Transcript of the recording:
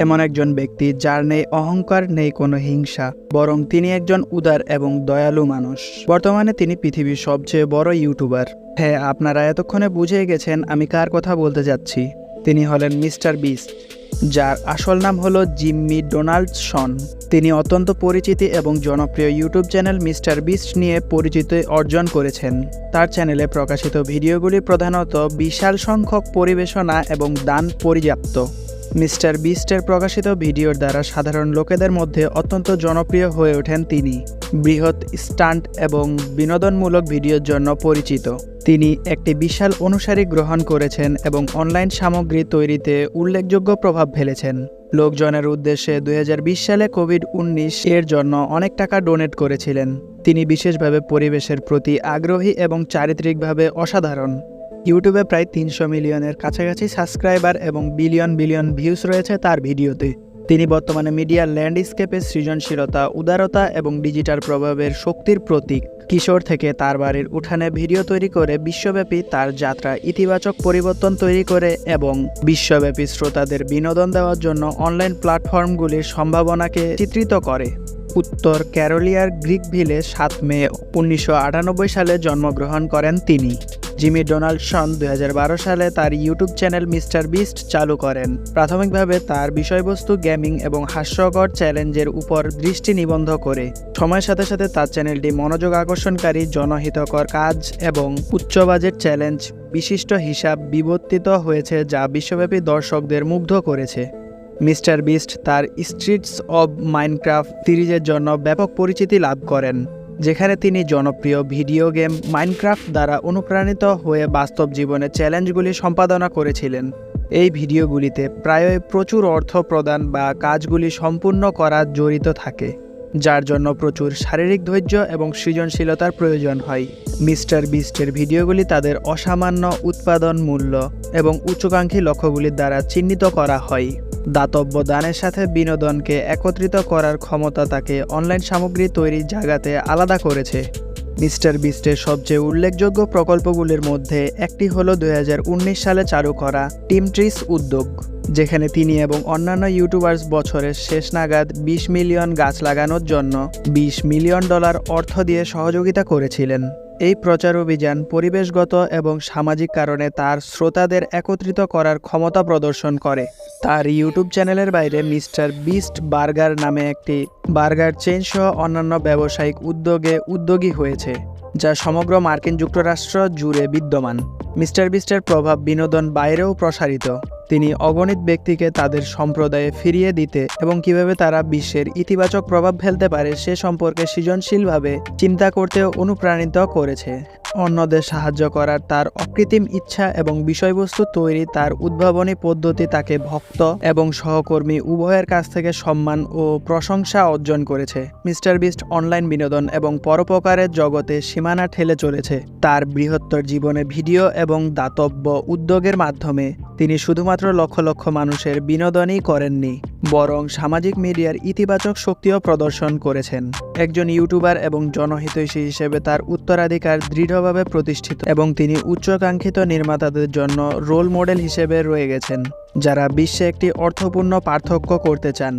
এমন একজন ব্যক্তি যার নেই অহংকার, নেই কোনো হিংসা, বরং তিনি একজন উদার এবং দয়ালু মানুষ। বর্তমানে তিনি পৃথিবীর সবচেয়ে বড় ইউটিউবার। হ্যাঁ, আপনারা এতক্ষণে বুঝে গেছেন আমি কার কথা বলতে যাচ্ছি। তিনি হলেন মিস্টার বিস্ট, যার আসল নাম হলো জিম্মি ডোনাল্ডসন। তিনি অত্যন্ত পরিচিতি এবং জনপ্রিয় ইউটিউব চ্যানেল মিস্টার বিস্ট নিয়ে পরিচিতি অর্জন করেছেন। তার চ্যানেলে প্রকাশিত ভিডিওগুলি প্রধানত বিশাল সংখ্যক পরিবেশনা এবং দান পর্যাপ্ত। মিস্টার বিস্টের প্রকাশিত ভিডিওর দ্বারা সাধারণ লোকেদের মধ্যে অত্যন্ত জনপ্রিয় হয়ে ওঠেন তিনি। বৃহৎ স্টান্ট এবং বিনোদনমূলক ভিডিওর জন্য পরিচিত। তিনি একটি বিশাল অনুসারী গ্রহণ করেছেন এবং অনলাইন সামগ্রী তৈরিতে উল্লেখযোগ্য প্রভাব ফেলেছেন। লোকজনের উদ্দেশ্যে 2020 সালে কোভিড-19 এর জন্য অনেক টাকা ডোনেট করেছিলেন। তিনি বিশেষভাবে পরিবেশের প্রতি আগ্রহী এবং চারিত্রিকভাবে অসাধারণ। ইউটিউবে প্রায় 300 মিলিয়নের কাছাকাছি সাবস্ক্রাইবার এবং বিলিয়ন বিলিয়ন ভিউজ রয়েছে তার ভিডিওতে। তিনি বর্তমানে মিডিয়া ল্যান্ডস্কেপে সৃজনশীলতা, উদারতা এবং ডিজিটাল প্রভাবের শক্তির প্রতীক। কিশোর থেকে তার বাড়ির উঠানে ভিডিও তৈরি করে বিশ্বব্যাপী তার যাত্রা ইতিবাচক পরিবর্তন তৈরি করে এবং বিশ্বব্যাপী শ্রোতাদের বিনোদন দেওয়ার জন্য অনলাইন প্ল্যাটফর্মগুলির সম্ভাবনাকে চিত্রিত করে। উত্তর ক্যারোলিনার গ্রিকভিলে 7 মে 1998 সালে জন্মগ্রহণ করেন তিনি। জিমি ডোনাল্ডসন 2012 সালে তার ইউটিউব চ্যানেল মিস্টার বিস্ট চালু করেন। প্রাথমিকভাবে তার বিষয়বস্তু গেমিং এবং হাস্যকর চ্যালেঞ্জের উপর দৃষ্টি নিবদ্ধ করে। সময়ের সাথে সাথে তার চ্যানেলটি মনোযোগ আকর্ষণকারী, জনহিতকর কাজ এবং উচ্চ বাজেট চ্যালেঞ্জ বিশিষ্ট হিসাব বিবর্তিত হয়েছে, যা বিশ্বব্যাপী দর্শকদের মুগ্ধ করেছে। মিস্টার বিস্ট তার স্ট্রিটস অব মাইনক্রাফট সিরিজের জন্য ব্যাপক পরিচিতি লাভ করেন, যেখানে তিনি জনপ্রিয় ভিডিও গেম মাইনক্রাফট দ্বারা অনুপ্রাণিত হয়ে বাস্তব জীবনে চ্যালেঞ্জগুলি সম্পাদনা করেছিলেন। এই ভিডিওগুলিতে প্রায়ই প্রচুর অর্থ প্রদান বা কাজগুলি সম্পূর্ণ করা জড়িত থাকে, যার জন্য প্রচুর শারীরিক ধৈর্য এবং সৃজনশীলতার প্রয়োজন হয়। মিস্টার বিস্টের ভিডিওগুলি তাদের অসামান্য উৎপাদন মূল্য এবং উচ্চাকাঙ্ক্ষী লক্ষ্যগুলির দ্বারা চিহ্নিত করা হয়। দাতব্য দানের সাথে বিনোদনকে একত্রিত করার ক্ষমতা তাকে অনলাইন সামগ্রী তৈরির জায়গাতে আলাদা করেছে। মিস্টার বিস্টের সবচেয়ে উল্লেখযোগ্য প্রকল্পগুলির মধ্যে একটি হলো 2019 সালে চালু করা টিম ট্রিস উদ্যোগ, যেখানে তিনি এবং অন্যান্য ইউটিউবার্স বছরের শেষ নাগাদ 20 মিলিয়ন গাছ লাগানোর জন্য $20 মিলিয়ন অর্থ দিয়ে সহযোগিতা করেছিলেন। এই প্রচার অভিযান পরিবেশগত এবং সামাজিক কারণে তার শ্রোতাদের একত্রিত করার ক্ষমতা প্রদর্শন করে। তার ইউটিউব চ্যানেলের বাইরে মিস্টার বিস্ট বার্গার নামে একটি বার্গার চেইন সহ অন্যান্য ব্যবসায়িক উদ্যোগী হয়েছে, যা সমগ্র মার্কিন যুক্তরাষ্ট্র জুড়ে বিদ্যমান। মিস্টার বিস্টের প্রভাব বিনোদন বাইরেও প্রসারিত। তিনি অগণিত ব্যক্তিকে তাদের সম্প্রদায়ে ফিরিয়ে দিতে এবং কিভাবে তারা বিশ্বের ইতিবাচক প্রভাব ফেলতে পারে সে সম্পর্কে সৃজনশীলভাবে চিন্তা করতেও অনুপ্রাণিত করেছে। অন্যদের সাহায্য করার তার অকৃত্রিম ইচ্ছা এবং বিষয়বস্তু তৈরি তার উদ্ভাবনী পদ্ধতি তাকে ভক্ত এবং সহকর্মী উভয়ের কাছ থেকে সম্মান ও প্রশংসা অর্জন করেছে। মিস্টার বিস্ট অনলাইন বিনোদন এবং পরোপকারের জগতে সীমানা ঠেলে চলেছে। তার বৃহত্তর জীবনে ভিডিও এবং দাতব্য উদ্যোগের মাধ্যমে তিনি শুধুমাত্র লক্ষ লক্ষ মানুষের বিনোদনই করেননি, বরং সামাজিক মিডিয়ার ইতিবাচক শক্তিও প্রদর্শন করেছেন। একজন ইউটিউবার এবং জনহিতৈষী হিসেবে তার উত্তরাধিকার দৃঢ়ভাবে প্রতিষ্ঠিত এবং তিনি উচ্চাকাঙ্ক্ষিত নির্মাতাদের জন্য রোল মডেল হিসেবে রয়ে গেছেন, যারা বিশ্বে একটি অর্থপূর্ণ পার্থক্য করতে চান।